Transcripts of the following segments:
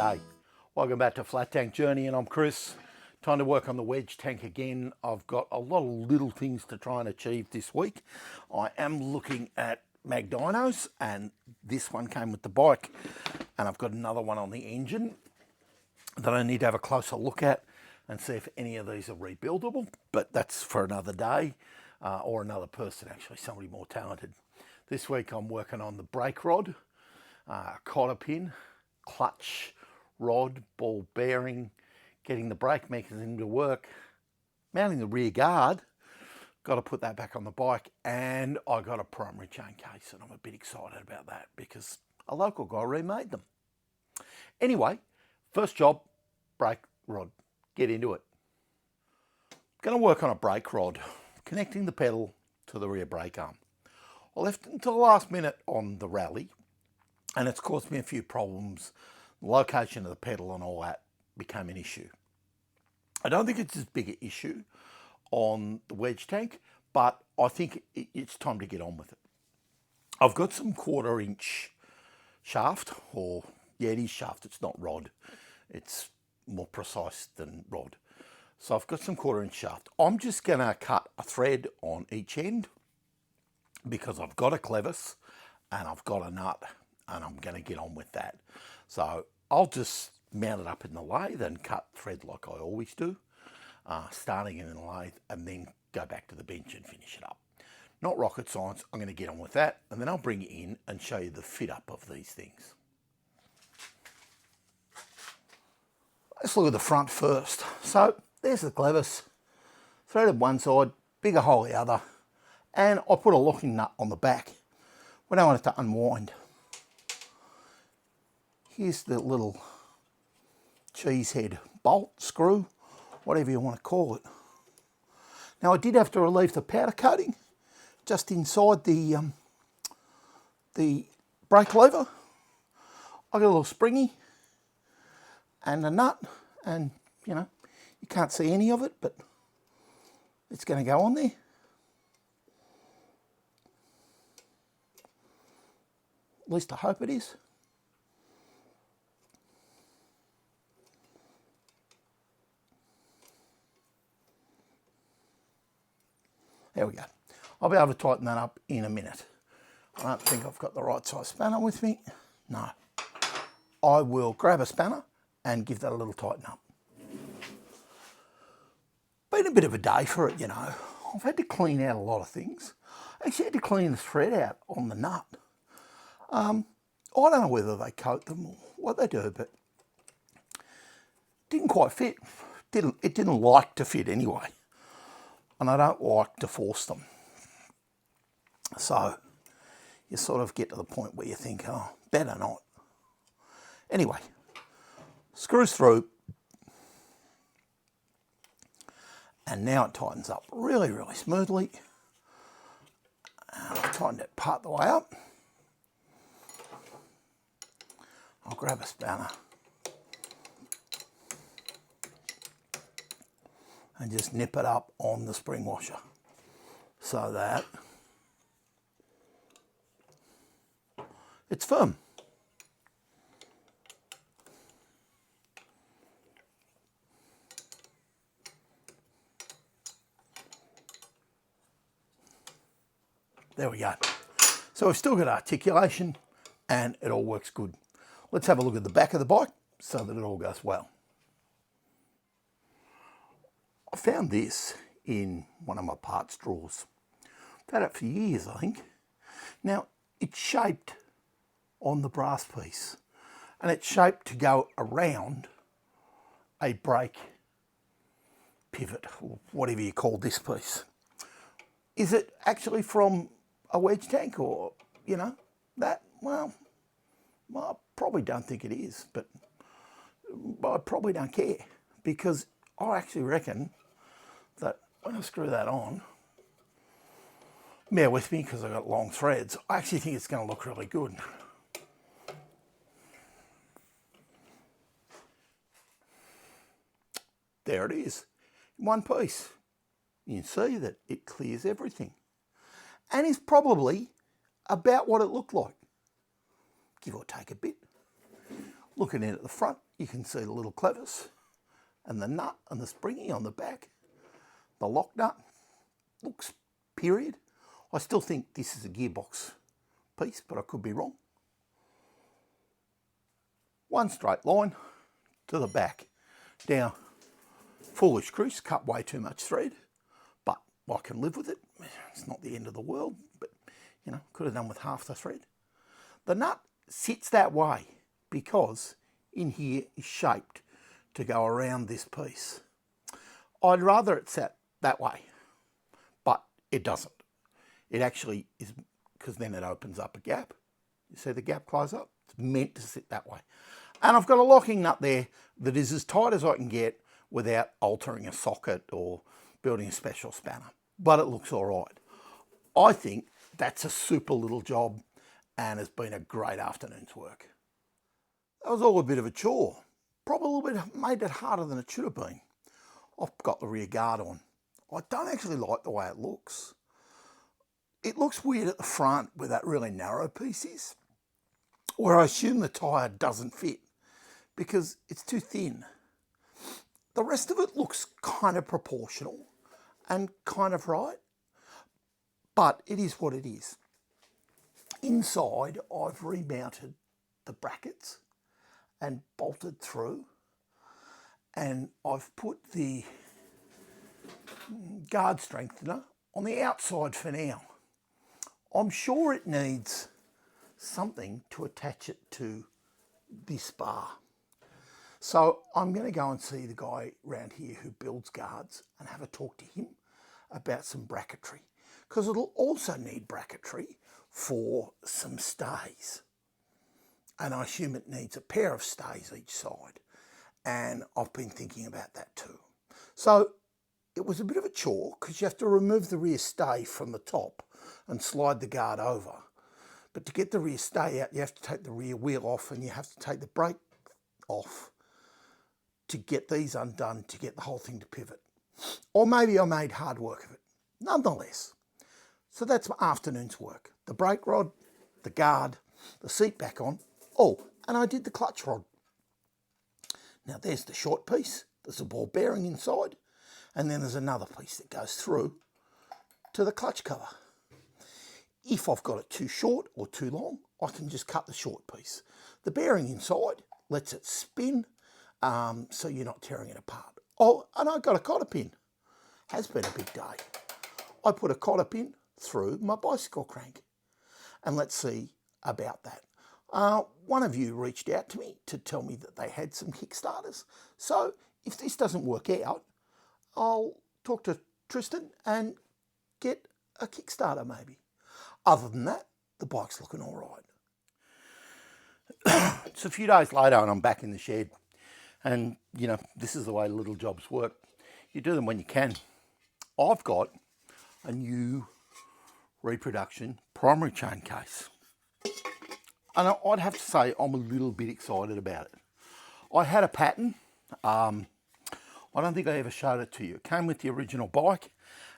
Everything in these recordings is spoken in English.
G'day, welcome back to Flat Tank Journey, and I'm Chris. Time to work on the wedge tank again. I've got a lot of little things to try and achieve this week. I am looking at mag dynos, and this one came with the bike, and I've got another one on the engine that I need to have a closer look at and see if any of these are rebuildable, but that's for another day, or another person, actually, somebody more talented. This week I'm working on the brake rod, cotter pin, clutch rod, ball bearing, getting the brake mechanism to work, mounting the rear guard, got to put that back on the bike, and I got a primary chain case, and I'm a bit excited about that because a local guy remade them. Anyway, first job, brake rod, get into it. Going to work on a brake rod, connecting the pedal to the rear brake arm. I left it until the last minute on the rally, and it's caused me a few problems. The location of the pedal and all that became an issue. I don't think it's as big an issue on the wedge tank, but I think it's time to get on with it. I've got some 1/4 inch shaft, or yeah, it is shaft, it's not rod. It's more precise than rod. So I've got some 1/4 inch shaft. I'm just gonna cut a thread on each end because I've got a clevis and I've got a nut, and I'm gonna get on with that. So I'll just mount it up in the lathe and cut thread like I always do, starting in the lathe, and then go back to the bench and finish it up. Not rocket science. I'm going to get on with that, and then I'll bring it in and show you the fit up of these things. Let's look at the front first. So there's the clevis, threaded one side, bigger hole the other, and I put a locking nut on the back. We don't want it to unwind. Here's the little cheese head bolt, screw, whatever you want to call it. Now I did have to relieve the powder coating just inside the brake lever. I got a little springy and a nut, and you know, you can't see any of it, but it's going to go on there. At least I hope it is. There we go. I'll be able to tighten that up in a minute. I don't think I've got the right size spanner with me. No. I will grab a spanner and give that a little tighten up. Been a bit of a day for it, you know. I've had to clean out a lot of things. I actually had to clean the thread out on the nut. I don't know whether they coat them or what they do, but didn't quite fit. It didn't like to fit anyway. And I don't like to force them. So you sort of get to the point where you think, oh, better not. Anyway, screws through. And now it tightens up really, really smoothly. And I've tightened it part the way up. I'll grab a spanner and just nip it up on the spring washer so that it's firm. There we go. So we've still got articulation and it all works good. Let's have a look at the back of the bike so that it all goes well. I found this in one of my parts drawers. I've had it for years, I think. Now, it's shaped on the brass piece, and it's shaped to go around a brake pivot, or whatever you call this piece. Is it actually from a wedge tank, or, you know, that? Well, I probably don't think it is, but I probably don't care, because I actually reckon that when I screw that on, bear with me because I've got long threads, I actually think it's going to look really good. There it is, in one piece. You can see that it clears everything, and is probably about what it looked like, give or take a bit. Looking in at the front, you can see the little clevis and the nut and the springy on the back. The lock nut looks period. I still think this is a gearbox piece, but I could be wrong. One straight line to the back. Now, foolish Chris cut way too much thread, but I can live with it. It's not the end of the world, but you know, could have done with half the thread. The nut sits that way because in here is shaped to go around this piece. I'd rather it sat that way, but it doesn't. It actually is, because then it opens up a gap. You see the gap close up? It's meant to sit that way. And I've got a locking nut there that is as tight as I can get without altering a socket or building a special spanner. But it looks all right. I think that's a super little job and has been a great afternoon's work. That was all a bit of a chore. Probably a little bit made it harder than it should have been. I've got the rear guard on. I don't actually like the way it looks. It looks weird at the front where that really narrow piece is, where I assume the tyre doesn't fit because it's too thin. The rest of it looks kind of proportional and kind of right, but it is what it is. Inside, I've remounted the brackets and bolted through, and I've put the guard strengthener on the outside for now. I'm sure it needs something to attach it to this bar. So I'm going to go and see the guy around here who builds guards and have a talk to him about some bracketry, because it'll also need bracketry for some stays. And I assume it needs a pair of stays each side. And I've been thinking about that too. So it was a bit of a chore because you have to remove the rear stay from the top and slide the guard over. But to get the rear stay out, you have to take the rear wheel off and you have to take the brake off to get these undone, to get the whole thing to pivot. Or maybe I made hard work of it. Nonetheless, so that's my afternoon's work. The brake rod, the guard, the seat back on. Oh, and I did the clutch rod. Now there's the short piece. There's a ball bearing inside. And then there's another piece that goes through to the clutch cover. If I've got it too short or too long, I can just cut the short piece. The bearing inside lets it spin, so you're not tearing it apart. Oh, and I got a cotter pin. Has been a big day. I put a cotter pin through my bicycle crank. And let's see about that. One of you reached out to me to tell me that they had some Kickstarters. So if this doesn't work out, I'll talk to Tristan and get a Kickstarter maybe. Other than that, the bike's looking all right. It's a few days later and I'm back in the shed. And, you know, this is the way little jobs work. You do them when you can. I've got a new reproduction primary chain case. And I'd have to say I'm a little bit excited about it. I had a pattern. I don't think I ever showed it to you. It came with the original bike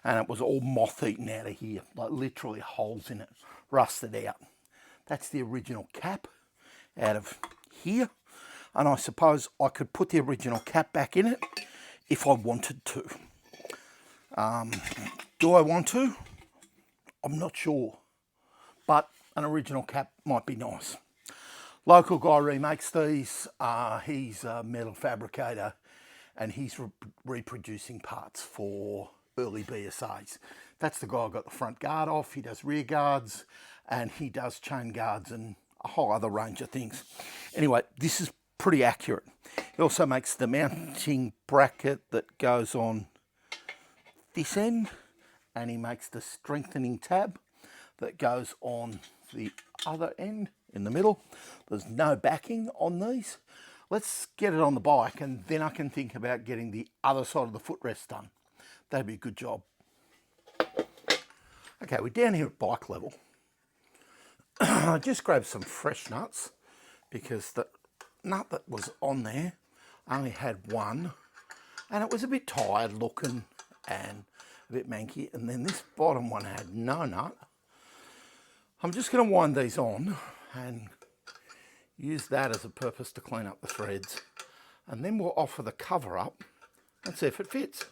and it was all moth-eaten out of here, like literally holes in it, rusted out. That's the original cap out of here. And I suppose I could put the original cap back in it if I wanted to. Do I want to? I'm not sure. But an original cap might be nice. Local guy remakes these. He's a metal fabricator and he's reproducing parts for early BSAs. That's the guy I got the front guard off. He does rear guards and he does chain guards and a whole other range of things. Anyway, this is pretty accurate. He also makes the mounting bracket that goes on this end, and he makes the strengthening tab that goes on the other end in the middle. There's no backing on these. Let's get it on the bike and then I can think about getting the other side of the footrest done. That'd be a good job. Okay, we're down here at bike level. I just grabbed some fresh nuts because the nut that was on there only had one and it was a bit tired looking and a bit manky, and then this bottom one had no nut. I'm just going to wind these on and use that as a purpose to clean up the threads and then we'll offer the cover up and see if it fits.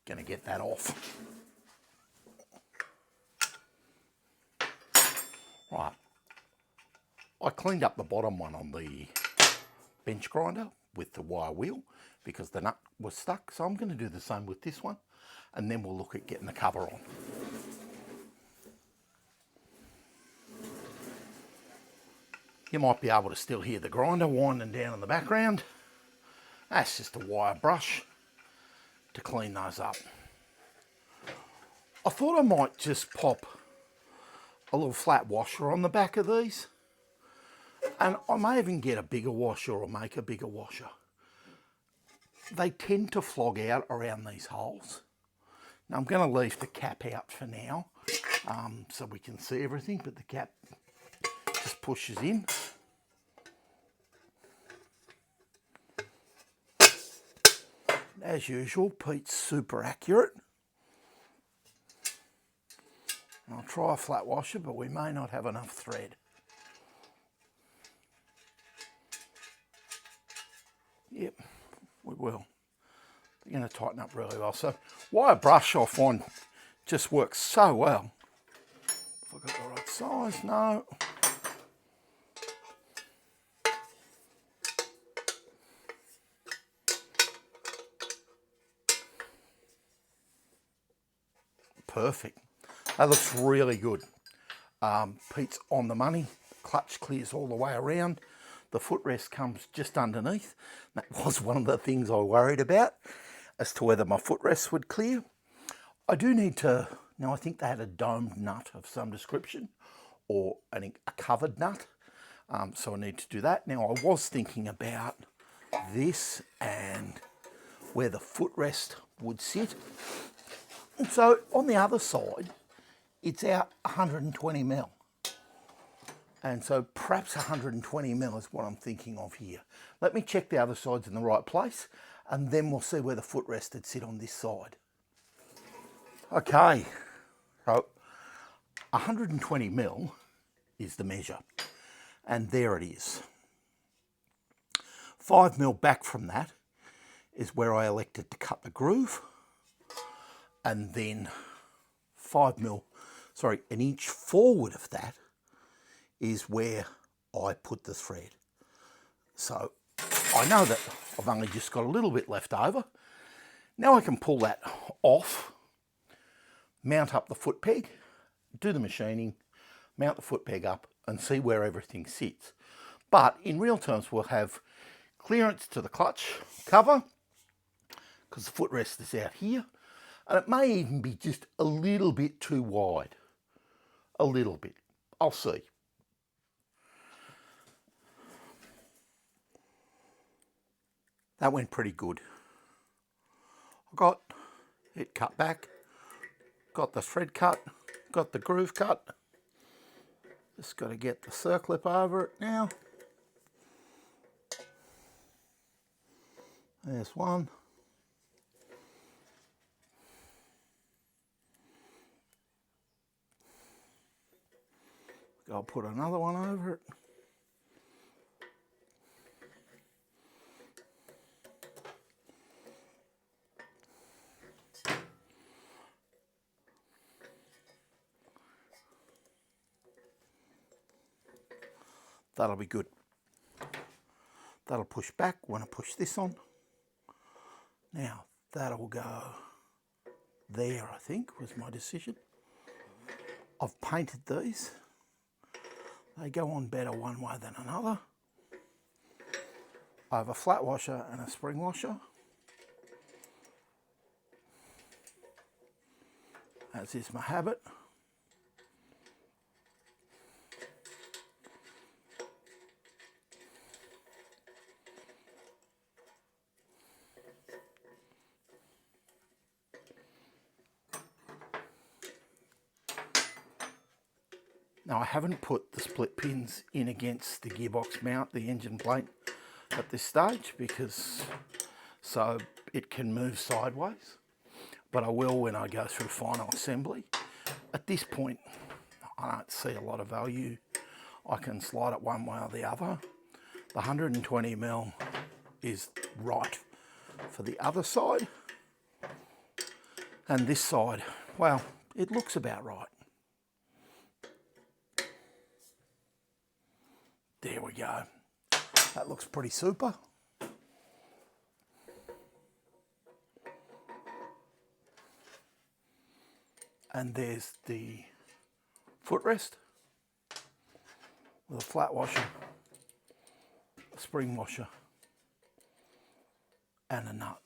Going to get that off. Right. I cleaned up the bottom one on the bench grinder with the wire wheel because the nut was stuck. So I'm going to do the same with this one, and then we'll look at getting the cover on. You might be able to still hear the grinder winding down in the background. That's just a wire brush to clean those up. I thought I might just pop a little flat washer on the back of these, and I may even get a bigger washer or make a bigger washer. They tend to flog out around these holes. Now I'm going to leave the cap out for now so we can see everything, but the cap just pushes in. As usual, Pete's super accurate. I'll try a flat washer, but we may not have enough thread. Yep, we will. They're going to tighten up really well. So wire brush I find just works so well. If I've got the right size, no. Perfect. That looks really good. Pete's on the money. Clutch clears all the way around. The footrest comes just underneath. That was one of the things I worried about as to whether my footrest would clear. I do need to, now I think they had a domed nut of some description or a covered nut. So I need to do that. Now I was thinking about this and where the footrest would sit. And so on the other side, it's out 120 mil. And so perhaps 120 mil is what I'm thinking of here. Let me check the other side's in the right place, and then we'll see where the footrest would sit on this side. Okay, so 120 mil is the measure, and there it is. 5 mil back from that is where I elected to cut the groove, and then an inch forward of that is where I put the thread. So I know that I've only just got a little bit left over. Now I can pull that off, mount up the foot peg, do the machining, mount the foot peg up and see where everything sits. But in real terms, we'll have clearance to the clutch cover because the footrest is out here. And it may even be just a little bit too wide. A little bit. I'll see. That went pretty good. I got it cut back, got the thread cut, got the groove cut. Just got to get the circlip over it now. There's one. I'll put another one over it. That'll be good. That'll push back when I push this on. Now, that'll go there, I think, was my decision. I've painted these. They go on better one way than another. I have a flat washer and a spring washer. As is my habit. Now I haven't put the split pins in against the gearbox mount, the engine plate, at this stage, because so it can move sideways, but I will when I go through final assembly. At this point, I don't see a lot of value. I can slide it one way or the other. The 120mm is right for the other side, and this side, well, it looks about right. There we go. That looks pretty super. And there's the footrest with a flat washer, a spring washer, and a nut.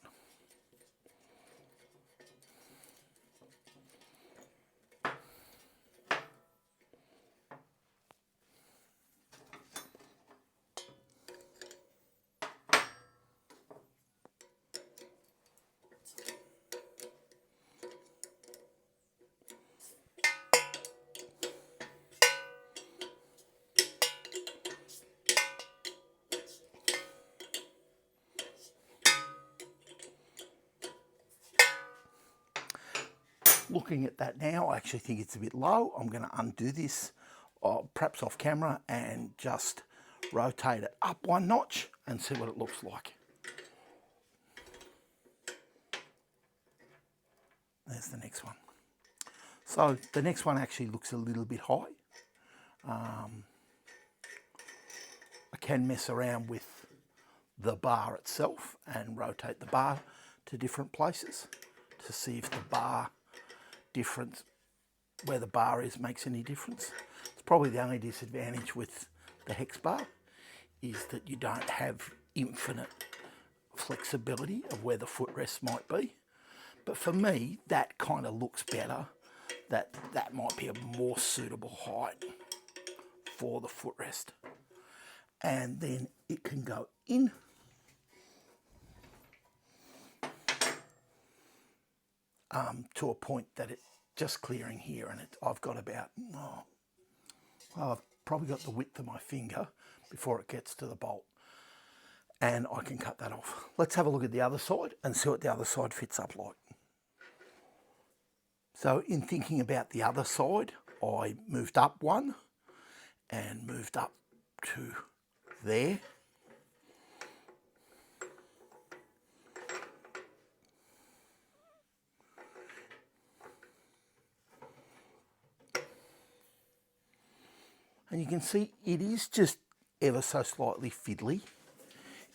Looking at that now, I actually think it's a bit low. I'm going to undo this, perhaps off camera, and just rotate it up one notch and see what it looks like. There's the next one. So the next one actually looks a little bit high. I can mess around with the bar itself and rotate the bar to different places to see if the bar difference, where the bar is, makes any difference. It's probably the only disadvantage with the hex bar is that you don't have infinite flexibility of where the footrest might be. But for me, that kind of looks better. That might be a more suitable height for the footrest. And then it can go in to a point that it's just clearing here, and I've got about, I've probably got the width of my finger before it gets to the bolt, and I can cut that off. Let's have a look at the other side and see what the other side fits up like. So in thinking about the other side, I moved up one and moved up to there. And you can see it is just ever so slightly fiddly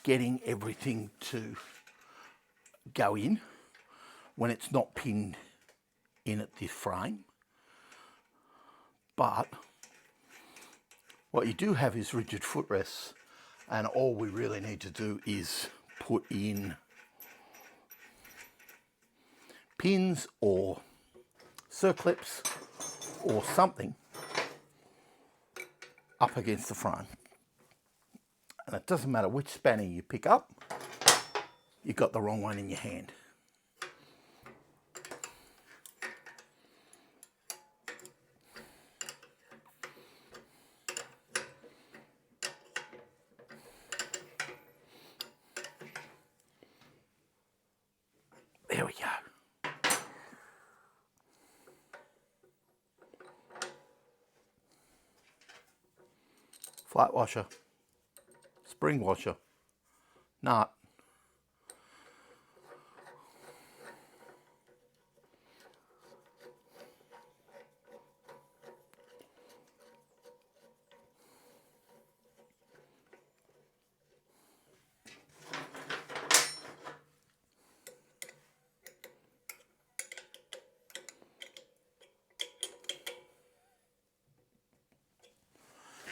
getting everything to go in when it's not pinned in at this frame. But what you do have is rigid footrests, and all we really need to do is put in pins or circlips or something up against the frame. And it doesn't matter which spanner you pick up, you've got the wrong one in your hand. There we go. Flat washer, spring washer, nut,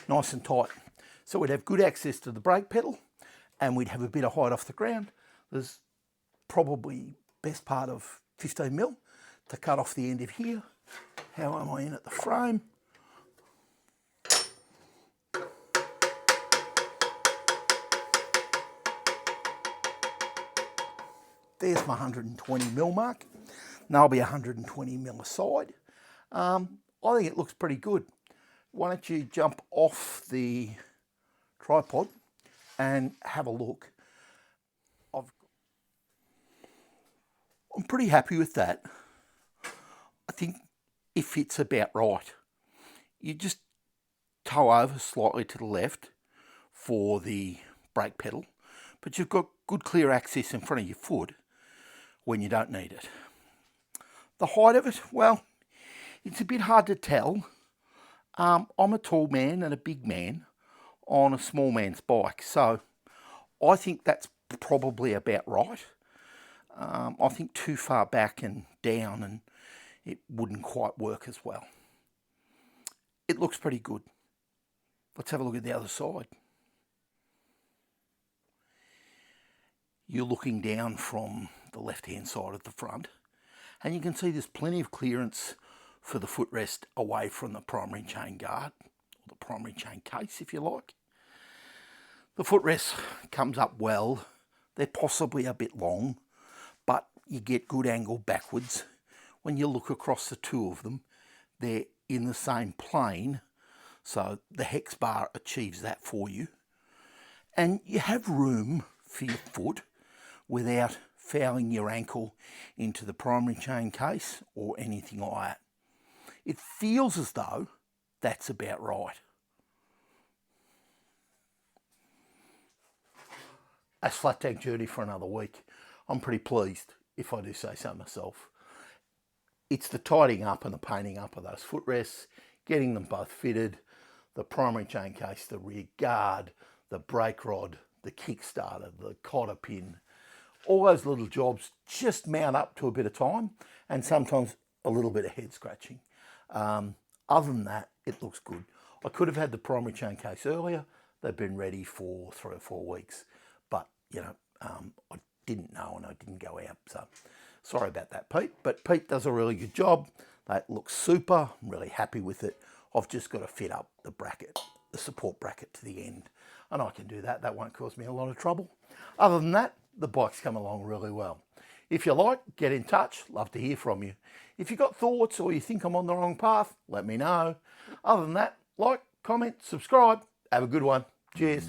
nice and tight. So we'd have good access to the brake pedal, and we'd have a bit of height off the ground. There's probably best part of 15mm to cut off the end of here. How am I in at the frame? There's my 120mm mark. And I'll be 120mm aside. I think it looks pretty good. why don't you jump off the tripod and have a look. I'm pretty happy with that. I think it fits about right. You just toe over slightly to the left for the brake pedal, but you've got good clear access in front of your foot when you don't need it. The height of it, well, it's a bit hard to tell. I'm a tall man and a big man on a small man's bike, so I think that's probably about right. I think too far back and down and it wouldn't quite work as well. It looks pretty good. Let's have a look at the other side. You're looking down from the left-hand side of the front, and you can see there's plenty of clearance for the footrest away from the primary chain guard, or the primary chain case if you like. The footrest comes up well. They're possibly a bit long, but you get good angle backwards. When you look across the two of them, they're in the same plane, so the hex bar achieves that for you. And you have room for your foot without fouling your ankle into the primary chain case or anything like that. It feels as though that's about right. That's Flat Tank Journey for another week. I'm pretty pleased, if I do say so myself. It's the tidying up and the painting up of those footrests, getting them both fitted, the primary chain case, the rear guard, the brake rod, the kickstarter, the cotter pin. All those little jobs just mount up to a bit of time and sometimes a little bit of head scratching. Other than that, it looks good. I could have had the primary chain case earlier. They've been ready for 3 or 4 weeks, but you know, I didn't know and I didn't go out. So sorry about that, Pete. But Pete does a really good job. That looks super. I'm really happy with it. I've just got to fit up the bracket, the support bracket to the end, and I can do that. That won't cause me a lot of trouble. Other than that, the bike's come along really well. If you like, get in touch. Love to hear from you. If you've got thoughts or you think I'm on the wrong path, let me know. Other than that, like, comment, subscribe. Have a good one. Cheers.